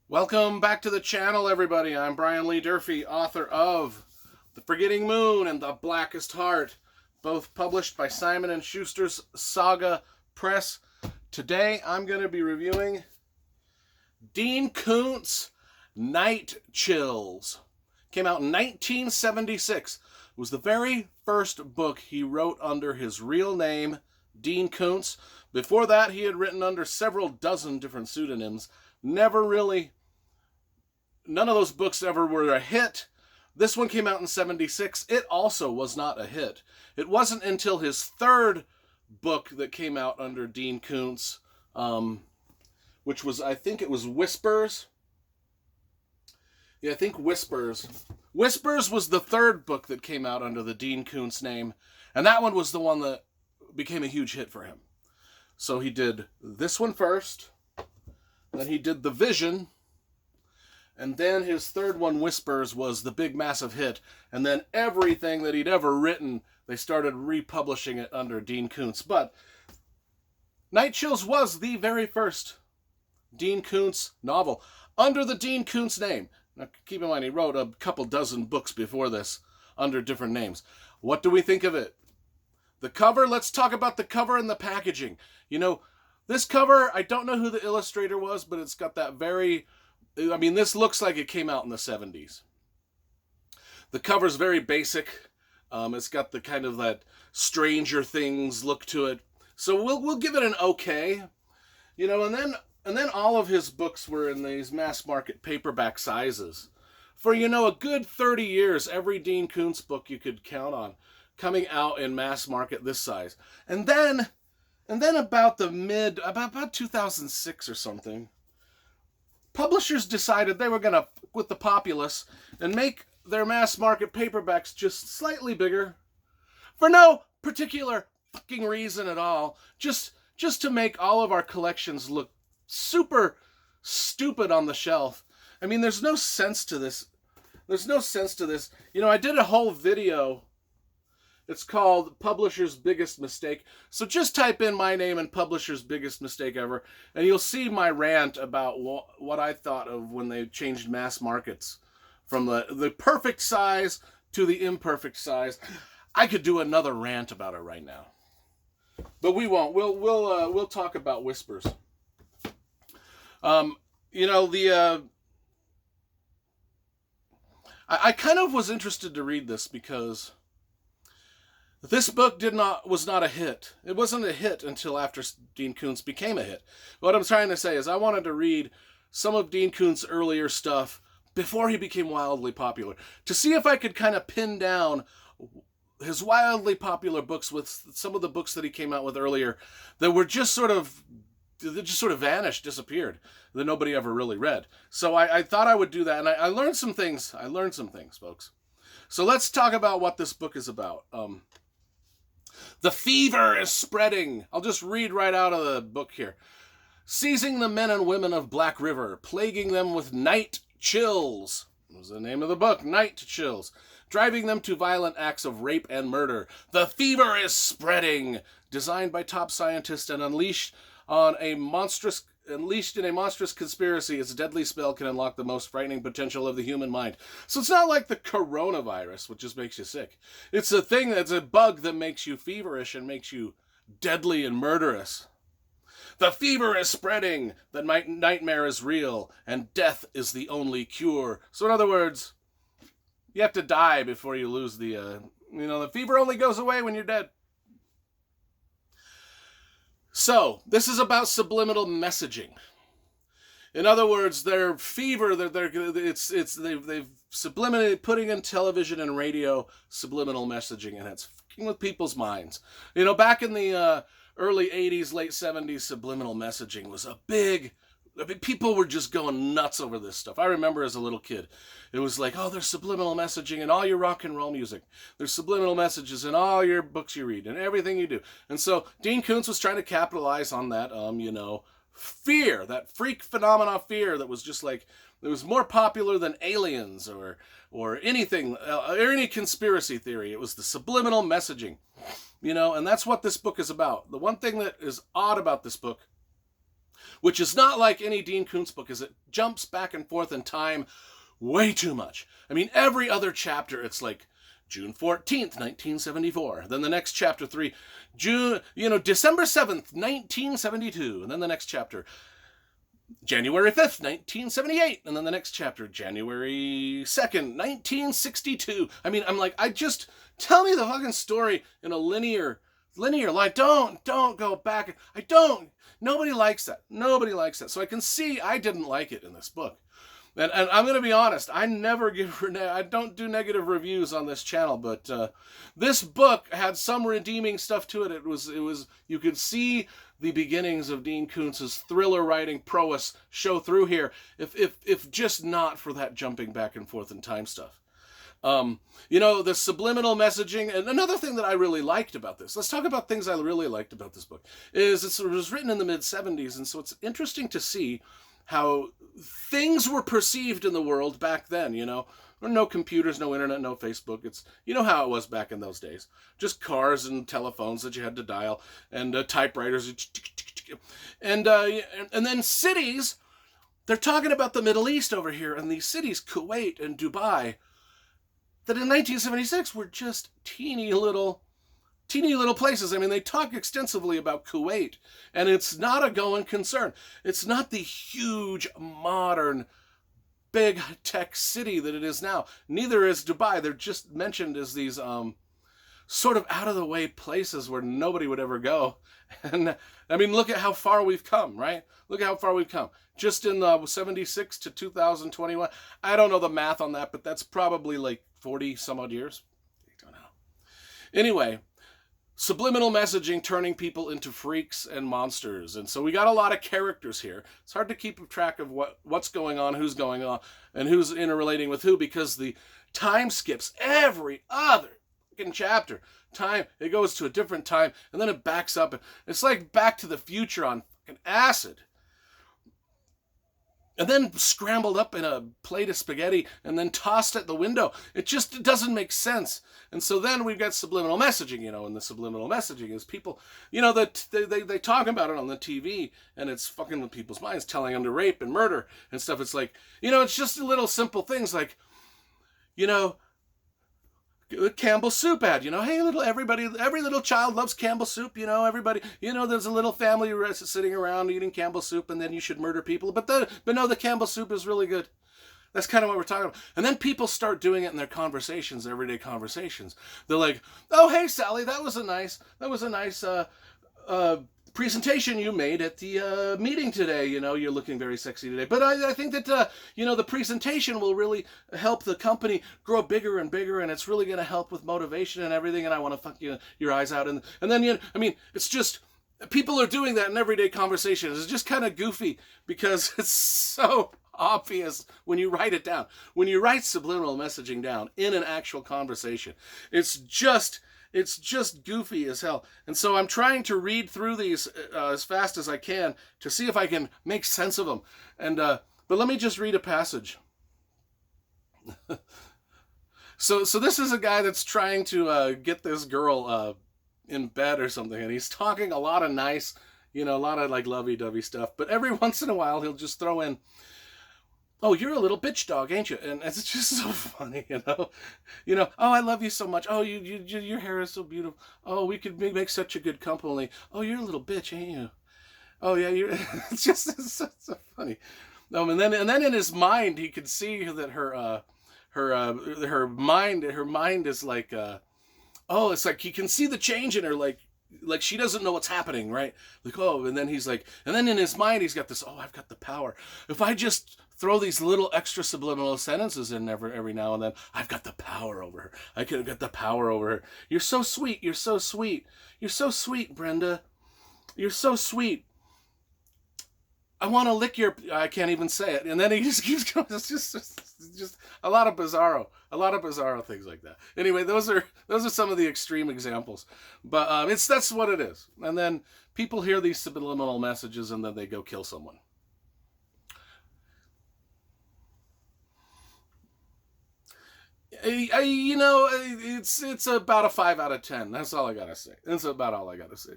Welcome back to the channel, everybody. I'm Brian Lee Durfee, author of The Forgetting Moon and The Blackest Heart, both published by Simon & Schuster's Saga Press. Today, I'm going to be reviewing Dean Koontz' Night Chills. Came out in 1976. It was the very first book he wrote under his real name, Dean Koontz. Before that, he had written under several dozen different pseudonyms. None of those books ever were a hit. This one came out in 76. It also was not a hit. It wasn't until his third book that came out under Dean Koontz, which was, I think it was Whispers. Yeah, I think Whispers. Whispers was the third book that came out under the Dean Koontz name, and that one was the one that became a huge hit for him. So he did this one first, then he did The Vision, and then his third one, Whispers, was the big massive hit. And then everything that he'd ever written, they started republishing it under Dean Koontz. But Night Chills was the very first Dean Koontz novel under the Dean Koontz name. Now, keep in mind, he wrote a couple dozen books before this under different names. What do we think of it? The cover, let's talk about the cover and the packaging. You know, this cover, I don't know who the illustrator was, but it's got that very... this looks like it came out in the 70s. The cover's very basic. It's got the kind of that Stranger Things look to it. So we'll give it an okay. You know, and then all of his books were in these mass market paperback sizes. For, you know, a good 30 years, every Dean Koontz book you could count on coming out in mass market this size. And then about 2006 or something, publishers decided they were going to f with the populace and make their mass market paperbacks just slightly bigger. For no particular fucking reason at all. Just to make all of our collections look super stupid on the shelf. I mean, there's no sense to this. There's no sense to this. You know, I did a whole video. It's called Publisher's Biggest Mistake. So just type in my name and Publisher's Biggest Mistake Ever, and you'll see my rant about what I thought of when they changed mass markets from the perfect size to the imperfect size. I could do another rant about it right now, but we won't. We'll talk about Whispers. You know, I kind of was interested to read this because this book was not a hit. It wasn't a hit until after Dean Koontz became a hit. What I'm trying to say is I wanted to read some of Dean Koontz's earlier stuff before he became wildly popular, to see if I could kind of pin down his wildly popular books with some of the books that he came out with earlier that were just sort of vanished, disappeared, that nobody ever really read. So I thought I would do that, and I learned some things. I learned some things, folks. So let's talk about what this book is about. The fever is spreading. I'll just read right out of the book here. Seizing the men and women of Black River, plaguing them with night chills. That was the name of the book, Night Chills. Driving them to violent acts of rape and murder. The fever is spreading. Designed by top scientists and unleashed in a monstrous conspiracy, its deadly spell can unlock the most frightening potential of the human mind. So it's not like the coronavirus, which just makes you sick. It's a thing that's a bug that makes you feverish and makes you deadly and murderous. The fever is spreading, the nightmare is real, and death is the only cure. So in other words, you have to die before you lose the fever only goes away when you're dead. So, this is about subliminal messaging. In other words, their fever, they've subliminally putting in television and radio subliminal messaging, and it's fucking with people's minds. You know, back in the early 80s, late 70s, subliminal messaging was a big... people were just going nuts over this stuff. I remember as a little kid, it was like, oh, there's subliminal messaging in all your rock and roll music. There's subliminal messages in all your books you read and everything you do. And so Dean Koontz was trying to capitalize on that, fear, that freak phenomena fear that was just like, it was more popular than aliens or anything, or any conspiracy theory. It was the subliminal messaging, and that's what this book is about. The one thing that is odd about this book which is not like any Dean Koontz book, is it jumps back and forth in time way too much. I mean, every other chapter, it's like June 14th, 1974. Then the next chapter 3, December 7th, 1972. And then the next chapter, January 5th, 1978. And then the next chapter, January 2nd, 1962. I mean, I'm like, just tell me the fucking story in a linear line. Don't go back. Nobody likes that. Nobody likes that. So I can see I didn't like it in this book. And I'm going to be honest, I don't do negative reviews on this channel, but this book had some redeeming stuff to it. It was you could see the beginnings of Dean Koontz's thriller writing prowess show through here, if just not for that jumping back and forth in time stuff. The subliminal messaging, and another thing that I really liked about this, let's talk about things I really liked about this book, is it was written in the mid-70s, and so it's interesting to see how things were perceived in the world back then, There were no computers, no internet, no Facebook. It's, how it was back in those days. Just cars and telephones that you had to dial, and typewriters. And then cities, they're talking about the Middle East over here, and these cities, Kuwait and Dubai, that in 1976 were just teeny little places. I mean, they talk extensively about Kuwait, and it's not a going concern. It's not the huge, modern, big tech city that it is now. Neither is Dubai. They're just mentioned as these sort of out-of-the-way places where nobody would ever go. And, I mean, look at how far we've come, right? Look at how far we've come. Just in 76 to 2021. I don't know the math on that, but that's probably like 40-some-odd years. I don't know. Anyway, subliminal messaging turning people into freaks and monsters. And so we got a lot of characters here. It's hard to keep track of what's going on, who's going on, and who's interrelating with who, because the time skips every other fucking chapter. It goes to a different time, and then it backs up. It's like Back to the Future on fucking acid. And then scrambled up in a plate of spaghetti and then tossed at the window. It doesn't make sense. And so then we've got subliminal messaging, and the subliminal messaging is people, that they talk about it on the TV, and it's fucking with people's minds, telling them to rape and murder and stuff. It's like, it's just little simple things like, Campbell soup ad, hey, every little child loves Campbell soup, everybody, there's a little family sitting around eating Campbell soup, and then you should murder people, but no, the Campbell soup is really good. That's kind of what we're talking about. And then people start doing it in their conversations, their everyday conversations. They're like, oh, hey, Sally, that was a nice presentation you made at the meeting today. You're looking very sexy today. But I think that, the presentation will really help the company grow bigger and bigger, and it's really going to help with motivation and everything, and I want to fuck your eyes out. And then, it's just, people are doing that in everyday conversations. It's just kind of goofy because it's so obvious when you write it down. When you write subliminal messaging down in an actual conversation, it's just goofy as hell. And so I'm trying to read through these as fast as I can to see if I can make sense of them. And but let me just read a passage. So this is a guy that's trying to get this girl in bed or something, and he's talking a lot of nice, a lot of like lovey-dovey stuff. But every once in a while he'll just throw in, oh, you're a little bitch dog, ain't you? And it's just so funny, oh, I love you so much. Oh, your hair is so beautiful. Oh, we could make such a good couple. Oh, you're a little bitch, ain't you? Oh yeah, it's so funny. And then in his mind, he could see that her mind is like, it's like he can see the change in her, like she doesn't know what's happening, right? Like, oh, and then he's like, and then in his mind, he's got this, oh, I've got the power. If I just throw these little extra subliminal sentences in every now and then, I've got the power over her. I could have got the power over her. You're so sweet. You're so sweet. You're so sweet, Brenda. You're so sweet. I want to lick your, I can't even say it. And then he just keeps going. It's just a lot of bizarro things like that. Anyway, those are some of the extreme examples, but that's what it is. And then people hear these subliminal messages and then they go kill someone. It's about a 5 out of 10. That's all I gotta say. That's about all I gotta say.